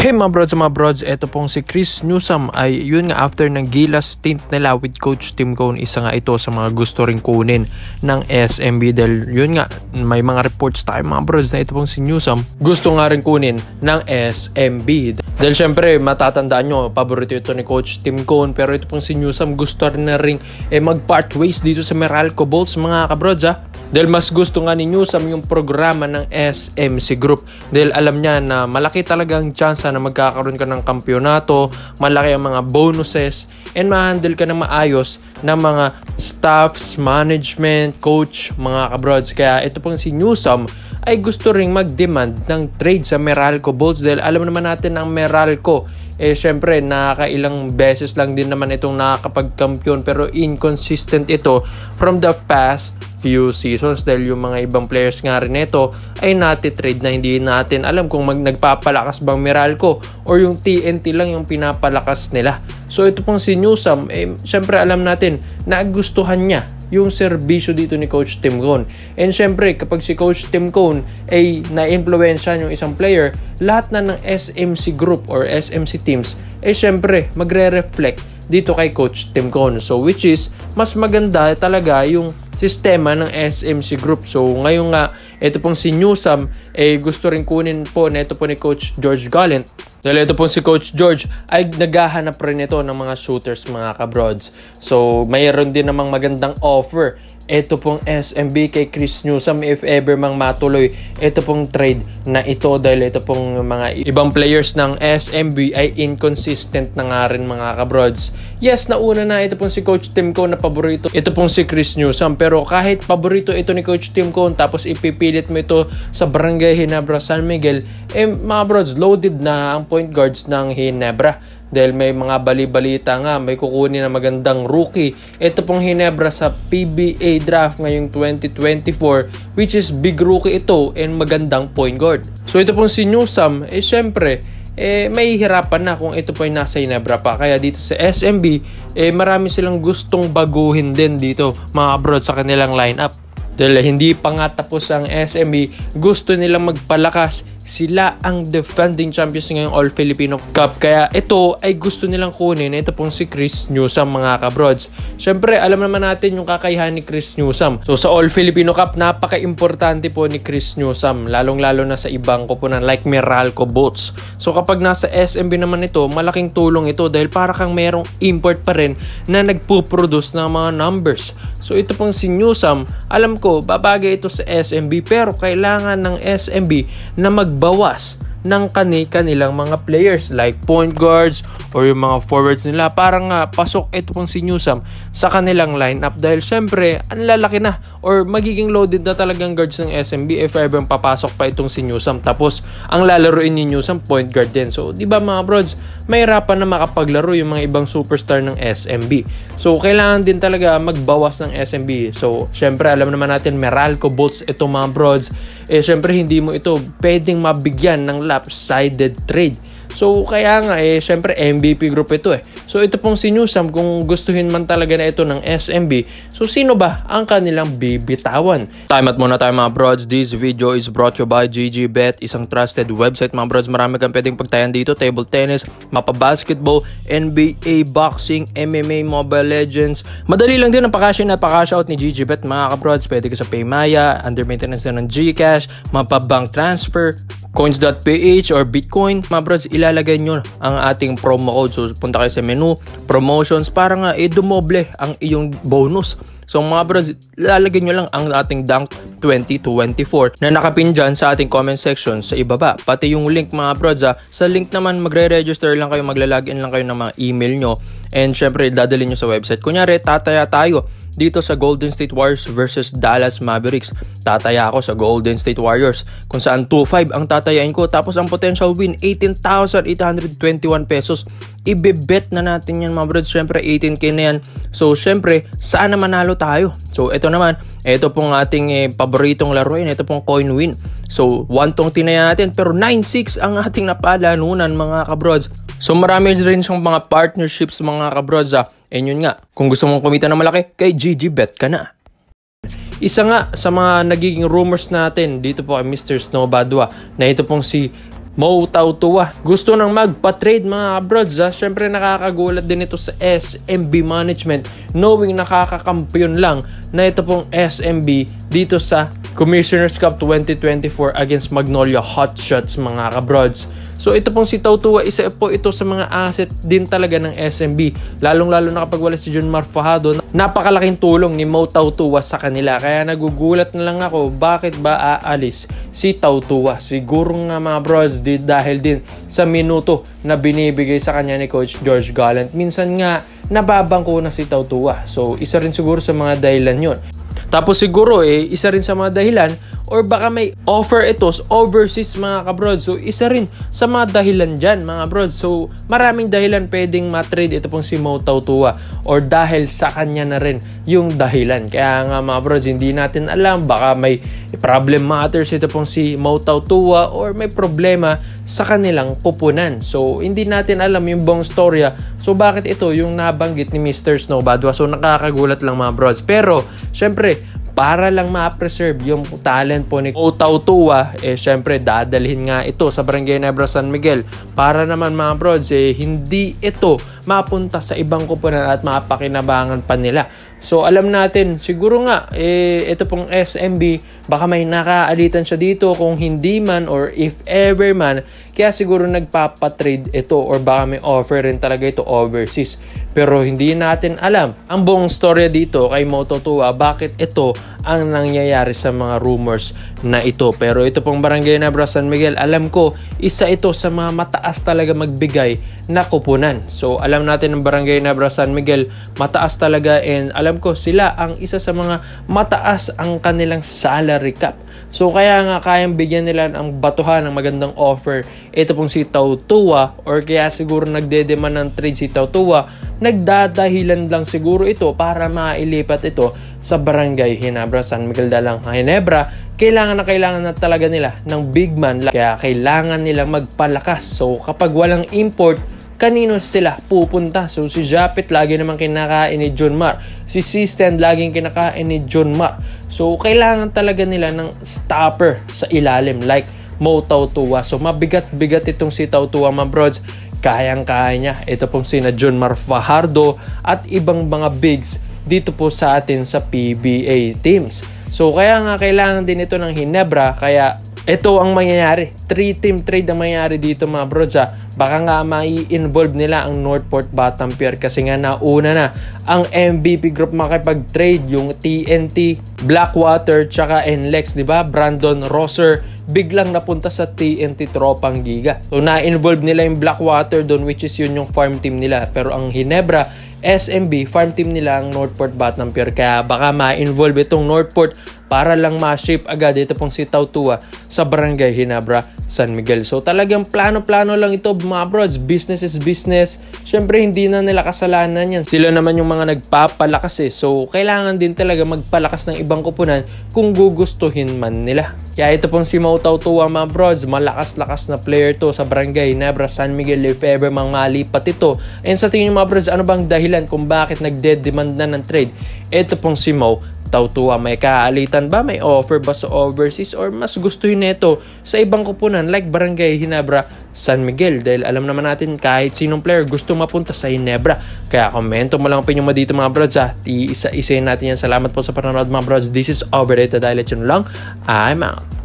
Hey mga brods, eto pong si Chris Newsome ay yun nga after ng Gilas stint nila with Coach Tim Cone, isa nga ito sa mga gusto ring kunin ng SMB dahil yun nga may mga reports tayo mga brods na ito pong si Newsome gusto nga rin kunin ng SMB. Dahil syempre matatandaan nyo, paborito ito ni Coach Tim Cone, pero ito pong si Newsome gusto rin na ring mag-part ways dito sa Meralco Bolts mga kabrods Dahil mas gusto nga ni Newsome yung programa ng SMC Group. Dahil alam niya na malaki talagang chance na magkakaroon ka ng kampyonato, malaki ang mga bonuses, and ma-handle ka ng maayos ng mga staffs, management, coach, mga kabrods. Kaya ito pong si Newsome ay gusto ring mag-demand ng trade sa Meralco Bolts. Dahil alam naman natin ang Meralco, syempre nakakailang beses lang din naman itong nakakapag-kampiyon, pero inconsistent ito from the past few seasons dahil yung mga ibang players nga rin ito ay nati-trade na hindi natin alam kung nagpapalakas bang Meralco or yung TNT lang yung pinapalakas nila. So ito pong si Newsome, syempre alam natin na gustuhan niya yung serbisyo dito ni Coach Tim Cone. And syempre kapag si Coach Tim Cone ay na-influensya yung isang player, lahat na ng SMC Group or SMC teams syempre magre-reflect dito kay Coach Tim Cone. So which is mas maganda talaga yung sistema ng SMC Group. So ngayon nga ito pong si Newsome gusto rin kunin po na ito po ni Coach George Gallant. Dahil ito pong si Coach George ay naghahanap rin ito ng mga shooters mga kabrods. So mayroon din namang magandang offer ito pong SMB kay Chris Newsome if ever mang matuloy ito pong trade na ito, dahil ito pong mga ibang players ng SMB ay inconsistent na nga rin mga kabrods. Yes, nauna na ito pong si Coach Tim Cone na paborito ito pong si Chris Newsome, pero kahit paborito ito ni Coach Tim Cone tapos ipipilit mo ito sa Barangay Ginebra San Miguel, mga brods, loaded na ang point guards ng Ginebra. Dahil may mga bali-balita nga, may kukunin na magandang rookie. Ito pong Ginebra sa PBA draft ngayong 2024, which is big rookie ito and magandang point guard. So ito pong si Newsome, syempre, may hirapan na kung ito po ay nasa Ginebra pa. Kaya dito sa SMB, marami silang gustong baguhin din dito mga bro sa kanilang lineup. Dahil hindi pa nga tapos ang SMB, gusto nilang magpalakas. Sila ang defending champions ngayong All-Filipino Cup. Kaya ito ay gusto nilang kunin. Ito pong si Chris Newsome mga kabrods. Siyempre, alam naman natin yung kakayahan ni Chris Newsome. So sa All-Filipino Cup, napaka-importante po ni Chris Newsome. Lalong-lalo na sa ibang koponan like Meralco Bolts. So kapag nasa SMB naman ito, malaking tulong ito dahil para kang merong import pa rin na nagpo-produce ng mga numbers. So ito pong si Newsome, alam ko, babagay ito sa SMB, pero kailangan ng SMB na magbawas ng kanilang mga players like point guards or yung mga forwards nila. Parang pasok ito pong si Newsome sa kanilang lineup dahil syempre ang lalaki na or magiging loaded na talagang guards ng SMB if ever papasok pa itong si Newsome. Tapos ang lalaroin ni Newsome point guard din. So di ba mga brods, mahirapan na makapaglaro yung mga ibang superstar ng SMB. So kailangan din talaga magbawas ng SMB. So syempre alam naman natin Meralco Bolts ito mga brods, syempre hindi mo ito pwedeng mabigyan ng lopsided trade. So kaya nga syempre MVP group ito So ito pong si Newsome, kung gustuhin man talaga na ito ng SMB, so sino ba ang kanilang bibitawan? Time out muna tayo mga brods. This video is brought to you by GGBet, isang trusted website mga brods. Marami kang pwedeng pagtayan dito, table tennis, mapa basketball, NBA, boxing, MMA, Mobile Legends. Madali lang din ang pakasya na pakasya out ni GGBet mga kabrods. Pwede ka sa Paymaya, under maintenance na ng Gcash, mapa bank transfer, coins.ph or Bitcoin. Mga brods, ilalagay nyo ang ating promo code. So punta kayo sa menu, promotions, para nga dumoble ang iyong bonus. So mga brods, ilalagay nyo lang ang ating Dunk 2024 na nakapin dyan sa ating comment section sa ibaba. Pati yung link mga brods sa link naman magre-register lang kayo, maglalagin lang kayo ng mga email nyo. And syempre, dadalhin nyo sa website. Kunyari, tataya tayo dito sa Golden State Warriors versus Dallas Mavericks. Tataya ako sa Golden State Warriors kung saan 2-5 ang tatayain ko. Tapos ang potential win, 18,821 pesos. Ibebet na natin yan mga brods. Syempre, 18k na yan. So, syempre, sana manalo tayo. So, ito naman, ito pong ating paboritong laruin. Ito pong coin win. So, 1 tong tinaya natin. Pero 9-6 ang ating napalanunan mga kabrods. So marami rin siyang mga partnerships mga kabrods And yun nga, kung gusto mong kumita na malaki, kay GGBet ka na. Isa nga sa mga nagiging rumors natin dito po kay Mr. Snowbadwa na ito pong si Mo Tautua. Gusto nang magpa-trade mga kabrods. Syempre nakakagulat din ito sa SMB management knowing nakakakampiyon lang na ito pong SMB dito sa Commissioner's Cup 2024 against Magnolia Hotshots mga kabrods. So ito pong si Tautua, isa po ito sa mga asset din talaga ng SMB. Lalong-lalo na kapag wala si Junmar Fajardo, napakalaking tulong ni Mo Tautua sa kanila. Kaya nagugulat na lang ako, bakit ba aalis si Tautua? Siguro nga mga bros, dahil din sa minuto na binibigay sa kanya ni Coach George Gallant. Minsan nga, nababangko na si Tautua. So isa rin siguro sa mga dahilan yun. Tapos siguro isa rin sa mga dahilan or baka may offer ito overseas mga kabrod. So isa rin sa mga dahilan dyan mga brod. So maraming dahilan pwedeng matrade ito pong si Mo Tautua or dahil sa kanya na rin yung dahilan. Kaya nga mga brod, hindi natin alam, baka may problem matters ito pong si Mo Tautua or may problema sa kanilang pupunan. So hindi natin alam yung buong storya. So bakit ito yung nabanggit ni Mr. Snow Badwa? So nakakagulat lang mga brods. Pero syempre para lang ma-preserve yung talent po ni Mo Tautua, syempre dadalhin nga ito sa Barangay Nebra San Miguel para naman mga brods, hindi ito mapunta sa ibang kupunan at mapakinabangan pa nila. So alam natin, siguro nga, ito pong SMB, baka may nakaalitan siya dito kung hindi man or if ever man, kaya siguro nagpapatrade ito or baka may offer rin talaga ito overseas. Pero hindi natin alam ang buong storya dito kay Mo Tautua, bakit ito ang nangyayari sa mga rumors na ito. Pero ito pong Barangay Nebra San Miguel, alam ko, isa ito sa mga mataas talaga magbigay na kupunan. So alam natin ng Barangay Nebra San Miguel, mataas talaga, and alam ko sila ang isa sa mga mataas ang kanilang salary cap. So kaya nga kayang bigyan nila ng batuhan ng magandang offer ito pong si Tautua, or kaya siguro nagdedemand ng trade si Tautua, nagdadahilan lang siguro ito para mailipat ito sa Barangay Ginebra San Miguel de la Ginebra. Kailangan na talaga nila ng big man, kaya kailangan nilang magpalakas. So kapag walang import, kanino sila pupunta? So si Japet lagi namang kinakain ni Junmar, si Sistan laging kinakain ni Junmar. So kailangan talaga nila ng stopper sa ilalim like Mo Tautua. So mabigat-bigat itong si Tautua mga brods. Kayang-kaya niya. Ito pong sina Junmar Fajardo at ibang mga bigs dito po sa atin sa PBA teams. So kaya nga kailangan din ito ng Ginebra, kaya ito ang mangyayari. 3-team trade ang mangyayari dito mga brods. Baka nga mai-involve nila ang Northport Batampier kasi nga nauna na ang MVP group makipag-trade, yung TNT, Blackwater, tsaka NLEX, di ba? Brandon Rosser biglang napunta sa TNT Tropang Giga. So na-involve nila yung Blackwater doon, which is yun yung farm team nila. Pero ang Ginebra, SMB, farm team nila ang Northport Batampier. Kaya baka ma-involve itong Northport para lang ma-shape agad ito pong si Tautua sa Barangay Ginebra San Miguel. So talagang plano-plano lang ito mga brods. Business is business. Syempre hindi na nila kasalanan yan. Sila naman yung mga nagpapalakas So kailangan din talaga magpalakas ng ibang kupunan kung gugustuhin man nila. Kaya ito pong si Mo Tautua mga brods, malakas-lakas na player to sa Barangay Ginebra San Miguel if ever mang malipat ito. And sa tingin mga brods, ano bang dahilan kung bakit nagde-demand na ng trade ito pong si Mo Tautua? May kaalitan ba? May offer ba sa overseas? Or mas gustuhin nito sa ibang kupunan like Barangay Ginebra San Miguel? Dahil alam naman natin kahit sinong player gusto mapunta sa Ginebra. Kaya komento mo lang ang opinion mo dito mga brods. Iisa-isayin natin yan. Salamat po sa panonood mga brods. This is Overrated. Dahil ito lang, I'm out.